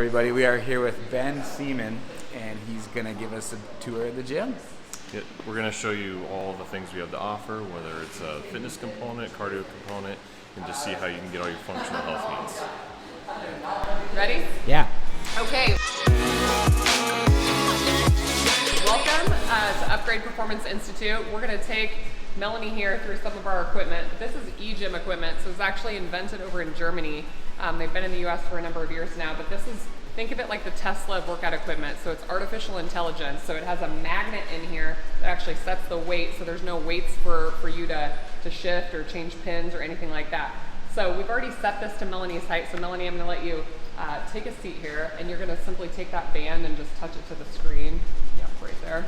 Everybody, we are here with Jaime Seeman, and he's going to give us a tour of the gym. Yeah, we're going to show you all the things we have to offer, whether it's a fitness component, cardio component, and just see how you can get all your functional health needs. Ready? Yeah. Okay. Welcome to Upgrade Performance Institute. We're going to take Melony here through some of our equipment. This is e-gym equipment, so it's actually invented over in Germany. They've been in the US for a number of years now, but this is, think of it like the Tesla of workout equipment. So it's artificial intelligence. So it has a magnet in here that actually sets the weight, so there's no weights for you to shift or change pins or anything like that. So we've already set this to Melony's height. So Melony, I'm gonna let you take a seat here, and you're gonna simply take that band and just touch it to the screen. Yep, right there.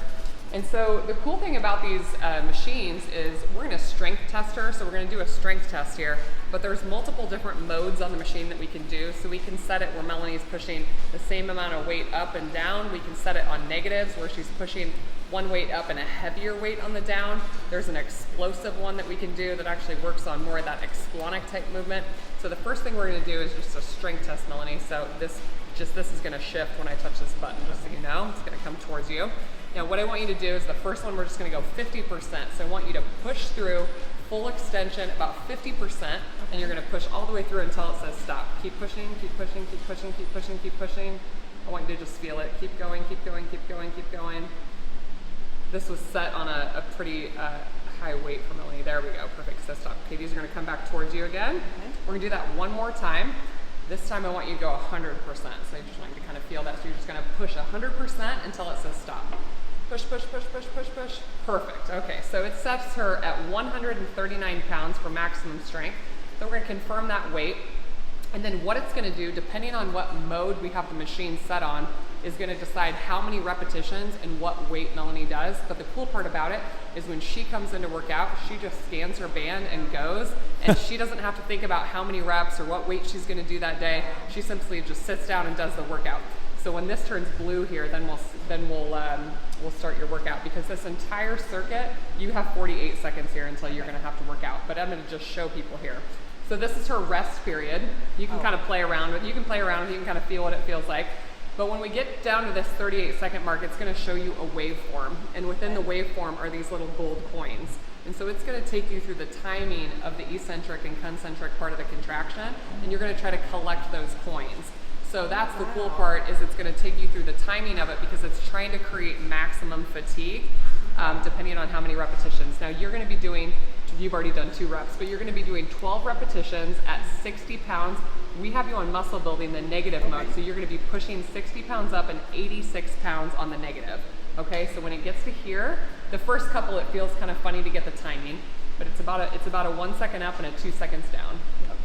And so the cool thing about these machines is we're in a strength tester, so we're going to do a strength test here, but there's multiple different modes on the machine that we can do. So we can set it where Melony's pushing the same amount of weight up and down. We can set it on negatives where she's pushing one weight up and a heavier weight on the down. There's an explosive one that we can do that actually works on more of that explonic type movement. So the first thing we're going to do is just a strength test, Melony. So this is going to shift when I touch this button, just so you know. It's going to come towards you. Now what I want you to do is the first one we're just going to go 50%. So I want you to push through full extension about 50%, and you're going to push all the way through until it says stop. Keep pushing, keep pushing, keep pushing, keep pushing, keep pushing. I want you to just feel it. Keep going, keep going, keep going, keep going. This was set on a pretty high weight for Melony. There we go. Perfect. So stop. Okay, these are going to come back towards you again. Okay. We're going to do that one more time. This time I want you to go 100%. So I just want you to kind of feel that. So you're just going to push 100% until it says stop. Push, push, push, push, push, push. Perfect. Okay, so it sets her at 139 pounds for maximum strength. So we're going to confirm that weight. And then what it's going to do, depending on what mode we have the machine set on, is going to decide how many repetitions and what weight Melony does. But the cool part about it is when she comes in to work out, she just scans her band and goes, and she doesn't have to think about how many reps or what weight she's going to do that day. She simply just sits down and does the workout. So when this turns blue here, then we'll start your workout, because this entire circuit, you have 48 seconds here until you're going to have to work out. But I'm going to just show people here. So this is her rest period. You can kind of play around with it. You can play around with it. You can kind of feel what it feels like. But when we get down to this 38-second mark, it's going to show you a waveform. And within the waveform are these little gold coins. And so it's going to take you through the timing of the eccentric and concentric part of the contraction, and you're going to try to collect those coins. So that's the cool part, is it's going to take you through the timing of it, because it's trying to create maximum fatigue depending on how many repetitions. Now you're going to be doing, you've already done 2 reps, but you're going to be doing 12 repetitions at 60 pounds. We have you on muscle building, the negative mode, so you're going to be pushing 60 pounds up and 86 pounds on the negative. Okay, so when it gets to here, the first couple it feels kind of funny to get the timing, but it's about a 1 second up and a 2 seconds down.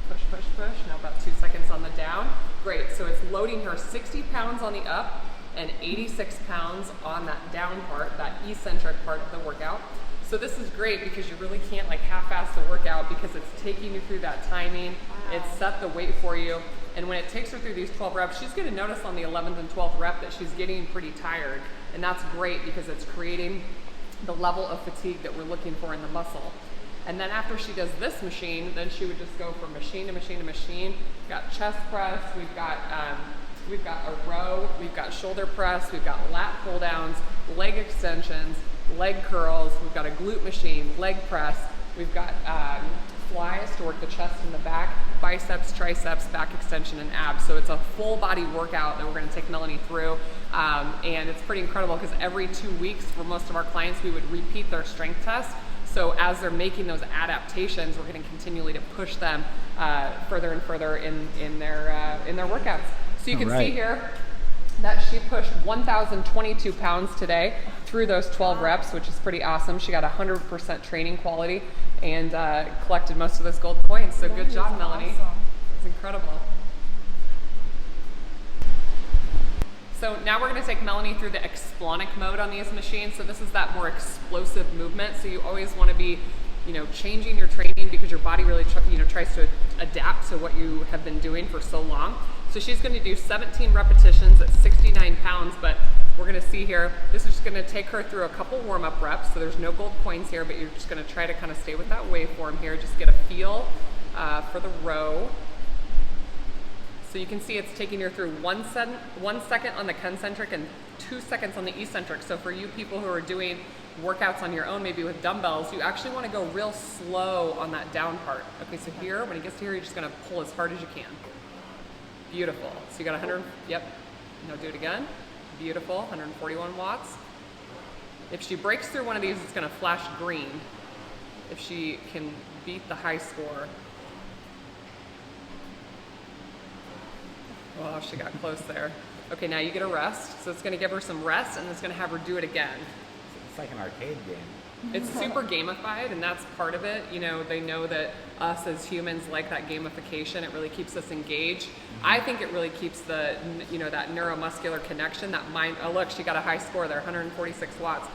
Push, push, push. Now about 2 seconds on the down. Great. So it's loading her 60 pounds on the up and 86 pounds on that down part, that eccentric part of the workout. So this is great because you really can't like half-ass the workout, because it's taking you through that timing. Wow. It's set the weight for you. And when it takes her through these 12 reps, she's going to notice on the 11th and 12th rep that she's getting pretty tired. And that's great, because it's creating the level of fatigue that we're looking for in the muscle. And then after she does this machine, then she would just go from machine to machine to machine. We've got chest press, we've got a row, we've got shoulder press, we've got lat pull downs, leg extensions, leg curls, we've got a glute machine, leg press, we've got flies to work the chest and the back, biceps, triceps, back extension, and abs. So it's a full body workout that we're going to take Melony through. And it's pretty incredible, because every 2 weeks for most of our clients, we would repeat their strength test. So as they're making those adaptations, we're going to continually to push them further and further in their workouts. So you can see here that she pushed 1,022 pounds today through those 12 reps, which is pretty awesome. She got 100% training quality and collected most of those gold coins. So good job, Melony. It's incredible. So now we're going to take Melony through the explonic mode on these machines. So this is that more explosive movement. So you always want to be, changing your training, because your body really, tries to adapt to what you have been doing for so long. So she's going to do 17 repetitions at 69 pounds, but we're going to see here, this is just going to take her through a couple warm-up reps. So there's no gold coins here, but you're just going to try to kind of stay with that waveform here. Just get a feel for the row. So So you can see it's taking her through 1 second on the concentric and 2 seconds on the eccentric. So for you people who are doing workouts on your own, maybe with dumbbells, you actually want to go real slow on that down part. Okay, so here, when it gets to here, you're just going to pull as hard as you can. Beautiful. So you got 100, yep. Now do it again. Beautiful, 141 watts. If she breaks through one of these, it's going to flash green. If she can beat the high score. Oh, she got close there. Okay, now you get a rest. So it's going to give her some rest, and it's going to have her do it again. It's like an arcade game. It's super gamified, and that's part of it. You know, they know that us as humans like that gamification. It really keeps us engaged. I think it really keeps the, you know, that neuromuscular connection, that mind. Oh, look, she got a high score there, 146 watts.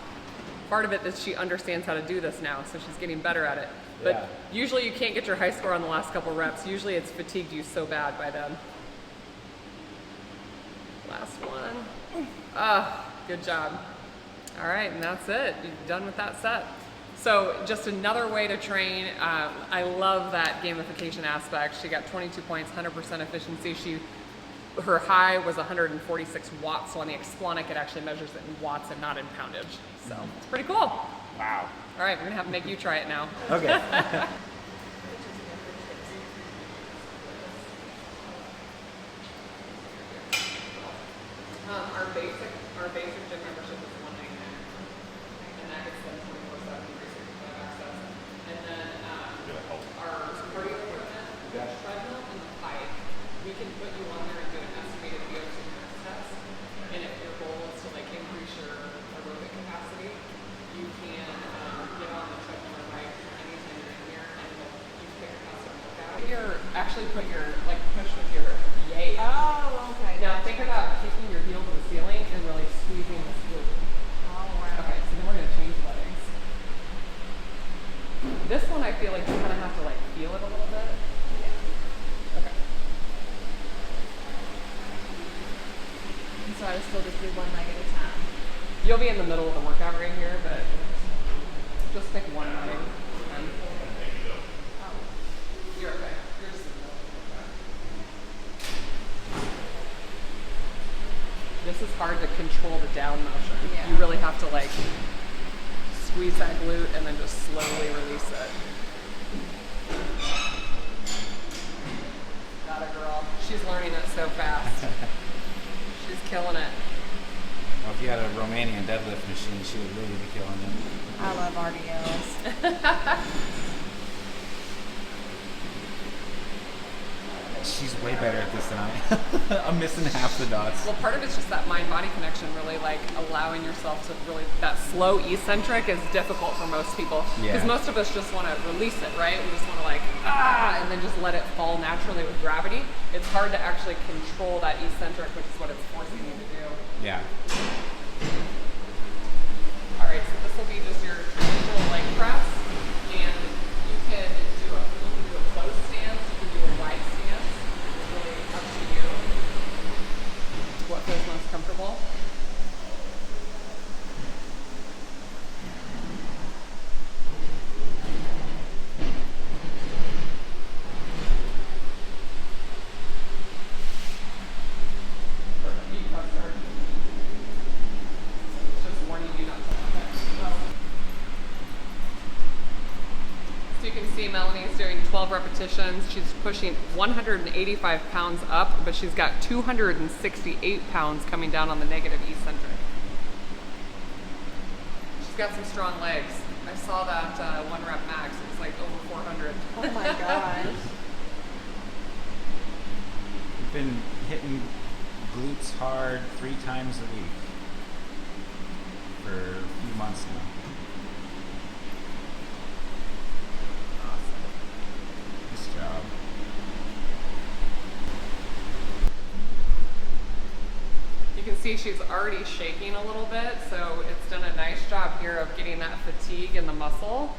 Part of it is she understands how to do this now, so she's getting better at it. But usually you can't get your high score on the last couple reps. Usually it's fatigued you so bad by then. Last one. Good job. All right, and that's it. You're done with that set. So just another way to train. I love that gamification aspect. She got 22 points, 100% efficiency. Her high was 146 watts, so on the Explonic it actually measures it in watts and not in poundage. So it's pretty cool. Wow. All right, we're gonna have to make you try it now. Okay. Our basic gym membership is $199, and that gets them 24/7 365 access. And then our cardio equipment, the treadmill and the bike, we can put you on there and do an estimated VO2 max test. And if your goal is to like increase your aerobic capacity, you can get on the treadmill or bike anytime you're in here, and you pick a custom workout. You're actually put your like push with your yay. Oh, okay. Now think about kicking your heel to the ceiling and really squeezing this glute. Oh, wow. Okay, so then we're gonna change legs. This one I feel like you kind of have to like feel it a little bit. Yeah. Okay. So I would still just do one leg at a time. You'll be in the middle of the workout right here, but just pick one leg. And you're okay. You're just in the middle of the workout. This is hard to control the down motion. Yeah. You really have to like squeeze that glute and then just slowly release it. Got it, girl. She's learning it so fast. She's killing it. Well, if you had a Romanian deadlift machine, she would really be killing it. I love RDOs. She's way better at this than I am. I'm missing half the dots. Well, part of it's just that mind-body connection, really like allowing yourself to really, that slow eccentric is difficult for most people. Because most of us just want to release it, right? We just want to like, and then just let it fall naturally with gravity. It's hard to actually control that eccentric, which is what it's forcing you to do. Yeah. All right, so this will be just your traditional leg press. And you can do a closed stance, you can do a wide stance. It's really up to you. What feels most comfortable? So you can see Melony's doing 12 repetitions. She's pushing 185 pounds up, but she's got 268 pounds coming down on the negative eccentric. She's got some strong legs. I saw that one rep max. It was like over 400. Oh my gosh. We've been hitting glutes hard 3 times a week for a few months now. Nice job. You can see she's already shaking a little bit, so it's done a nice job here of getting that fatigue in the muscle.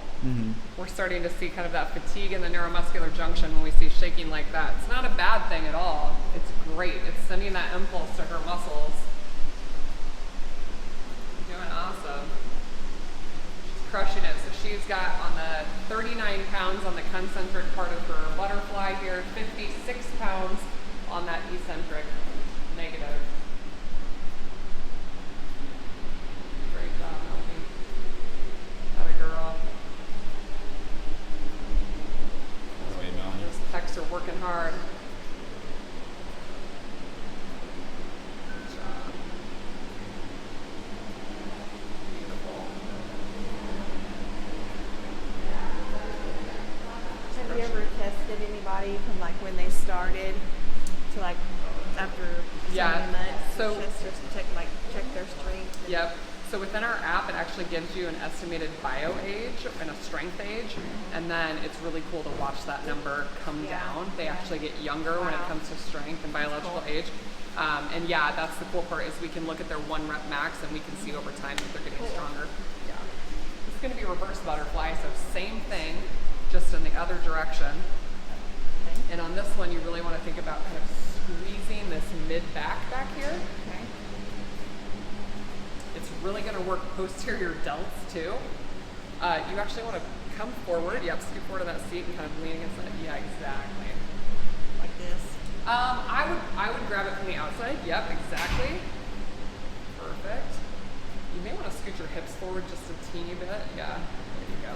We're starting to see kind of that fatigue in the neuromuscular junction when we see shaking like that. It's not a bad thing at all. It's great. It's sending that impulse to her muscles. You're doing awesome. She's crushing it. So she's got on the 39 pounds on the concentric part of her butterfly here, 56 pounds on that eccentric, negative. Great job, Melony. Atta girl. Wait, Melanie. Those pecs are working hard. Good job. Beautiful. Have you ever tested anybody from like when they started to like after so Yeah. many months? So- Check their strength. and- Yep. So within our app, it actually gives you an estimated bio age and a strength age, and then it's really cool to watch that number come Yeah. down. They actually get younger when it Wow. comes to strength and biological age. And yeah, that's the cool part is we can look at their 1 rep max and we can see over time that they're getting Cool. stronger. Yeah. It's going to be reverse butterfly, so same thing, just in the other direction. Okay. And on this one, you really want to think about kind of squeezing this mid back here. Okay. It's really going to work posterior delts too. You actually want to come forward. Yep, scoot forward to that seat and kind of lean against that. Yeah, exactly. Like this. I would grab it from the outside. Yep, exactly. Perfect. You may want to scoot your hips forward just a teeny bit. Yeah, there you go.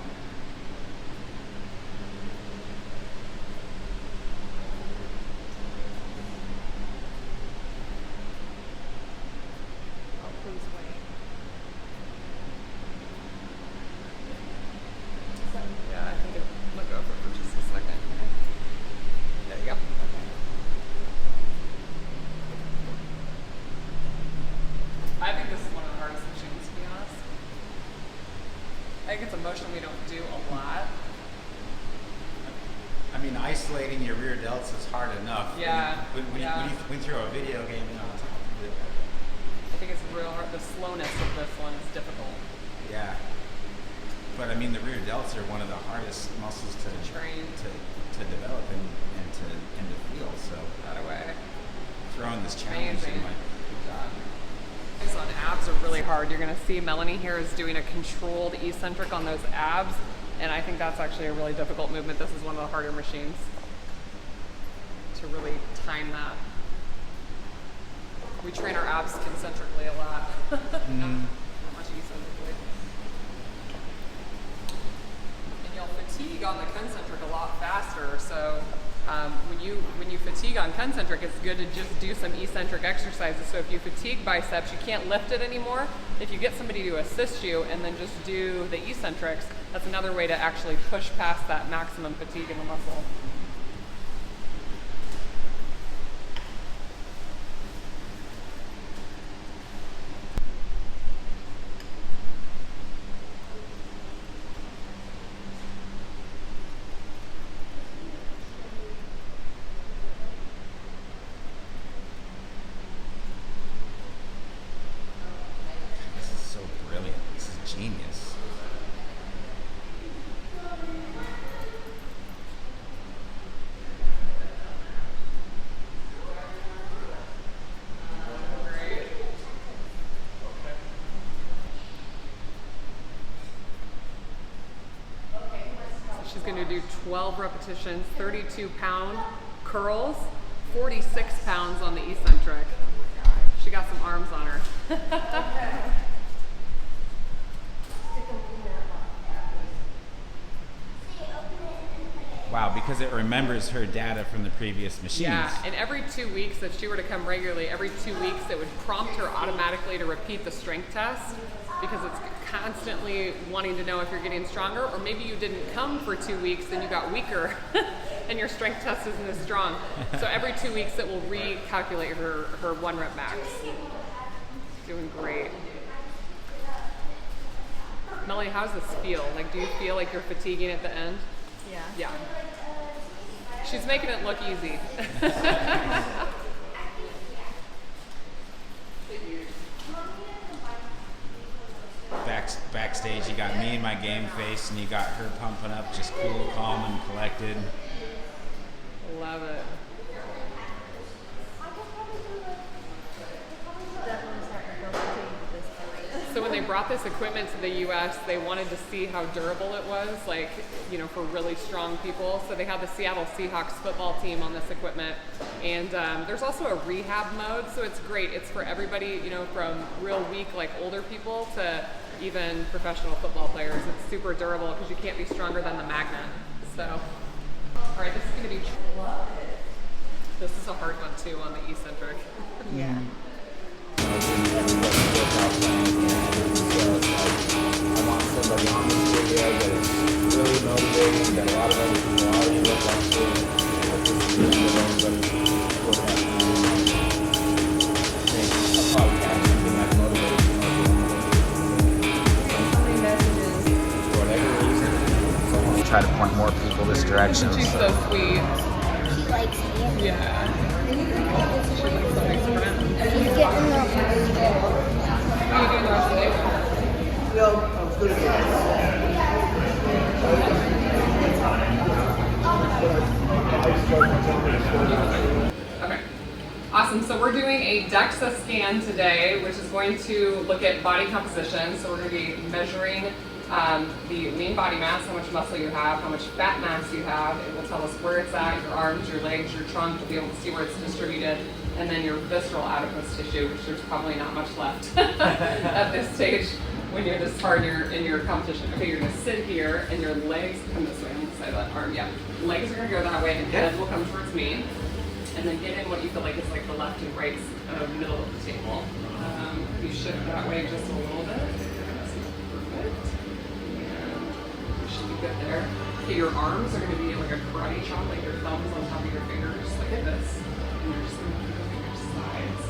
Oh, please wait. Yeah, I think it. Let go for just a second. There you go. I think this is one of the hardest machines, to be honest. I think it's a motion we don't do a lot. I mean, isolating your rear delts is hard enough. Yeah, When yeah. you throw a video game in on top of it. I think it's real hard. The slowness of this one is difficult. Yeah. But I mean, the rear delts are one of the hardest muscles to Train. to develop and to feel. So That way. throwing this challenge Amazing. in my Good job. These on abs are really hard. You're going to see Melony here is doing a controlled eccentric on those abs, and I think that's actually a really difficult movement. This is one of the harder machines to really time that. We train our abs concentrically a lot. Not much eccentrically. And you'll fatigue on the concentric a lot faster. So when you fatigue on concentric, it's good to just do some eccentric exercises. So if you fatigue biceps, you can't lift it anymore. If you get somebody to assist you and then just do the eccentrics, that's another way to actually push past that maximum fatigue in the muscle. This is so brilliant. This is genius. She's going to do 12 repetitions, 32-pound curls, 46 pounds on the eccentric. She got some arms on her. Wow, because it remembers her data from the previous machines. Yeah, and every 2 weeks, if she were to come regularly, every 2 weeks it would prompt her automatically to repeat the strength test because it's constantly wanting to know if you're getting stronger, or maybe you didn't come for 2 weeks and you got weaker and your strength test isn't as strong. So every 2 weeks it will recalculate her 1 rep max. Doing great. Melanie, how does this feel? Like, do you feel like you're fatiguing at the end? Yeah. Yeah. She's making it look easy. Backstage, you got me in my game face, and you got her pumping up, just cool, calm, and collected. Love it. Definitely starting to feel fatigued at this point. So when they brought this equipment to the US, they wanted to see how durable it was, like, you know, for really strong people. So they had the Seattle Seahawks football team on this equipment. And there's also a rehab mode, so it's great. It's for everybody, you know, from real weak, like older people to even professional football players. It's super durable because you can't be stronger than the magnet. So, all right, this is gonna be, this is a hard one too on the eccentric. Yeah. I want somebody on this video that is really motivating, that a lot of other people already look up to. But this is really what everybody would have to make a podcast, something like motivation. How many messages? For whatever reason, someone Try to point more people this direction. She's so sweet. She likes me. Yeah. She looks so nice friend. She's getting the What are you doing the rest of the day? Okay. Awesome. So we're doing a DEXA scan today, which is going to look at body composition. So we're going to be measuring the lean body mass, how much muscle you have, how much fat mass you have. It will tell us where it's at, your arms, your legs, your trunk. You'll be able to see where it's distributed. And then your visceral adipose tissue, which there's probably not much left at this stage when you're this far in your competition. Okay, you're gonna sit here and your legs come this way on the side of that arm. Yeah, legs are gonna go that way and head will come towards me. And then get in what you feel like is like the left and right middle of the table. You shift that way just a little bit. That's perfect. And you should be good there. Okay, your arms are gonna be like a karate chop, like your thumbs on top of your fingers, like this. And you're just gonna sides.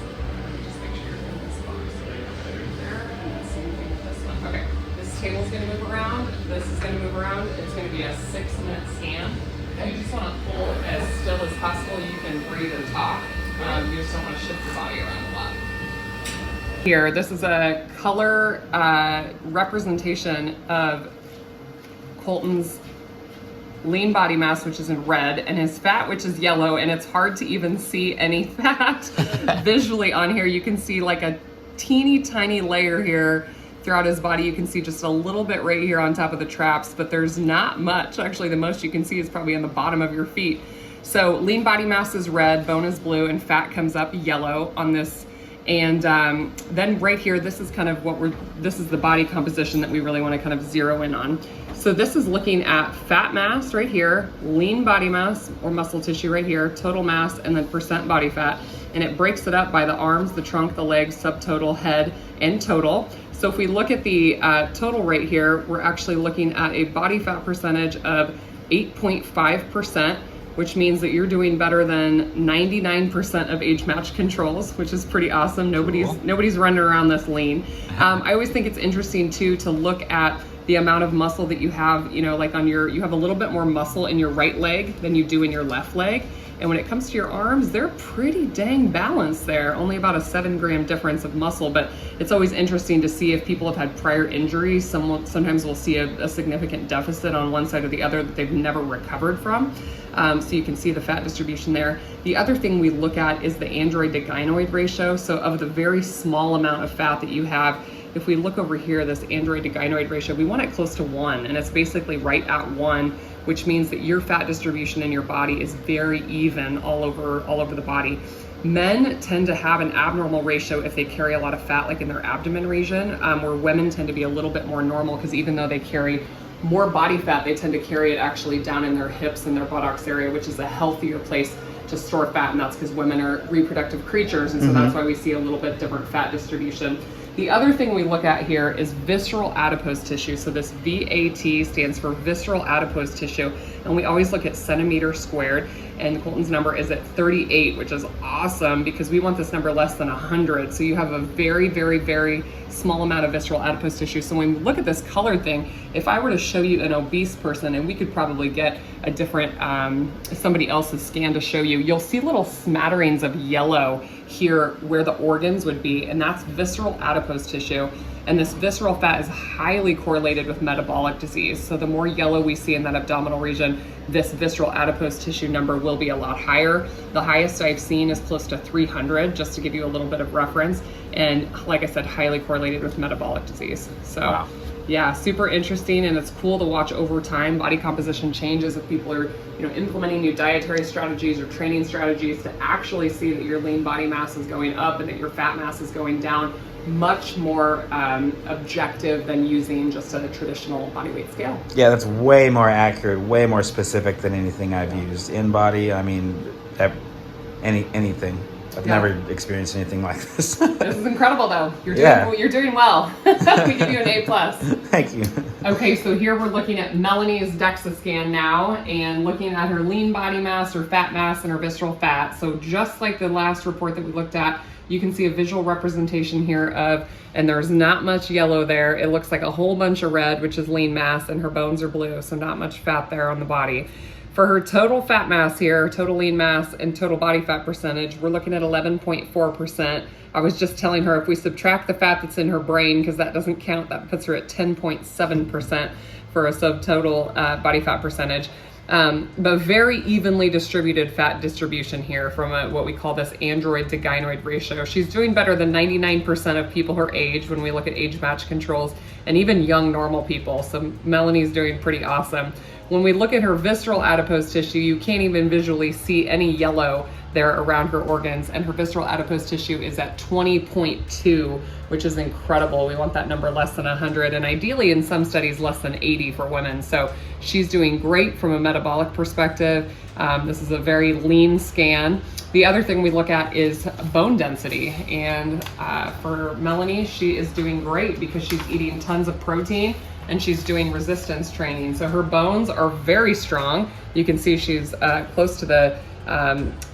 Just make sure you're in this box right there. And then same thing with this one. Okay, this table's gonna move around. This is gonna move around. It's gonna be a 6-minute scan. You just wanna pull as still as possible. You can breathe and talk. You just don't wanna shift your body around a lot. Here, this is a color representation of Colton's lean body mass, which is in red, and his fat, which is yellow, and it's hard to even see any fat visually on here. You can see like a teeny tiny layer here throughout his body. You can see just a little bit right here on top of the traps, but there's not much. Actually, the most you can see is probably on the bottom of your feet. So lean body mass is red, bone is blue, and fat comes up yellow on this. And then right here, this is kind of this is the body composition that we really want to kind of zero in on. So this is looking at fat mass right here, lean body mass or muscle tissue right here, total mass, and then percent body fat. And it breaks it up by the arms, the trunk, the legs, subtotal, head, and total. So if we look at the total right here, we're actually looking at a body fat percentage of 8.5%, which means that you're doing better than 99% of age-matched controls, which is pretty awesome. Nobody's running around this lean. I always think it's interesting too to look at the amount of muscle that you have, you know, like you have a little bit more muscle in your right leg than you do in your left leg. And when it comes to your arms, they're pretty dang balanced there. Only about a 7-gram difference of muscle, but it's always interesting to see if people have had prior injuries. Sometimes we'll see a significant deficit on one side or the other that they've never recovered from. So you can see the fat distribution there. The other thing we look at is the android to gynoid ratio. So of the very small amount of fat that you have, if we look over here, this android to gynoid ratio, we want it close to 1, and it's basically right at 1, which means that your fat distribution in your body is very even all over the body. Men tend to have an abnormal ratio if they carry a lot of fat, like in their abdomen region, where women tend to be a little bit more normal, because even though they carry more body fat, they tend to carry it actually down in their hips and their buttocks area, which is a healthier place to store fat, and that's because women are reproductive creatures, and so that's why we see a little bit different fat distribution. The other thing we look at here is visceral adipose tissue. So this VAT stands for visceral adipose tissue, and we always look at centimeters squared, and Colton's number is at 38, which is awesome because we want this number less than 100. So you have a very, very, very small amount of visceral adipose tissue. So when we look at this colored thing, if I were to show you an obese person, and we could probably get a different, somebody else's scan to show you, you'll see little smatterings of yellow here where the organs would be, and that's visceral adipose tissue. And this visceral fat is highly correlated with metabolic disease. So the more yellow we see in that abdominal region, this visceral adipose tissue number will be a lot higher. The highest I've seen is close to 300, just to give you a little bit of reference. And like I said, highly correlated with metabolic disease. So Wow. yeah, super interesting, and it's cool to watch over time body composition changes if people are, implementing new dietary strategies or training strategies to actually see that your lean body mass is going up and that your fat mass is going down. Much more objective than using just a traditional body weight scale. Yeah, that's way more accurate, way more specific than anything I've used. In body, I mean, anything. I've never experienced anything like this. This is incredible, though. You're doing well. We give you an A+. Thank you. Okay, so here we're looking at Melony's DEXA scan now and looking at her lean body mass, her fat mass, and her visceral fat. So just like the last report that we looked at, you can see a visual representation here of, and there's not much yellow there. It looks like a whole bunch of red, which is lean mass, and her bones are blue, so not much fat there on the body. For her total fat mass here, total lean mass and total body fat percentage, we're looking at 11.4%. I was just telling her if we subtract the fat that's in her brain, because that doesn't count, that puts her at 10.7% for a subtotal body fat percentage. But very evenly distributed fat distribution here from what we call this android to gynoid ratio. She's doing better than 99% of people her age when we look at age match controls, and even young normal people. So Melony's doing pretty awesome. When we look at her visceral adipose tissue, you can't even visually see any yellow there around her organs, and her visceral adipose tissue is at 20.2, which is incredible. We want that number less than 100, and ideally in some studies less than 80 for women. So she's doing great from a metabolic perspective. This is a very lean scan. The other thing we look at is bone density, and for Melony, she is doing great because she's eating tons of protein and she's doing resistance training. So her bones are very strong. You can see she's close to the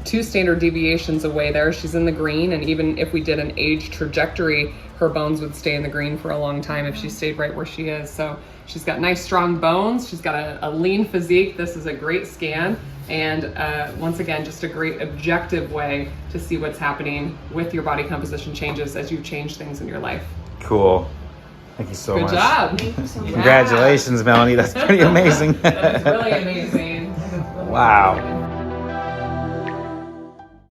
2 standard deviations away there. She's in the green, and even if we did an age trajectory, her bones would stay in the green for a long time if she stayed right where she is. So she's got nice strong bones. She's got a lean physique. This is a great scan. And once again, just a great objective way to see what's happening with your body composition changes as you change things in your life. Cool. Thank you so much. Good job. Thank you so much. Congratulations, Melony. That's pretty amazing. That is really amazing. Wow.